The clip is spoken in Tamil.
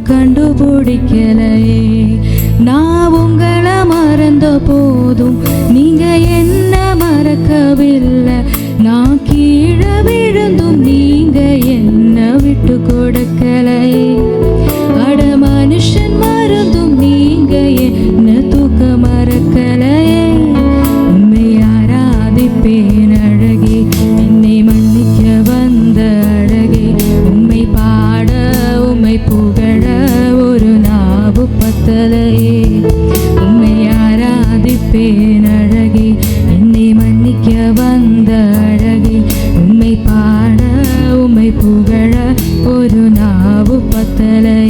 கண்டுபிடிக்கலையே. நான் உங்களை மறந்த போதும் நீங்க என்ன மறக்கவில்லை. நான் கீழே விழுந்தும் நீங்க என்ன விட்டு கொடுக்கலையே. அட மனுஷன் மறந்தும் நீங்க என்ன தூக்க மறக்கலையே. உம்மை ஆராதிப்பேன் அழகே, என்னை மன்னிக்க வந்த அழகே. உம்மை பாட உம்மை புகழ ஒரு நாவு பத்தலையே. உம்மை ஆராதிப்பேன் அழகே, என்னை மன்னிக்க வந்த அழகே. உம்மை பாட உம்மை புகழ ஒரு நாவு பத்தலை.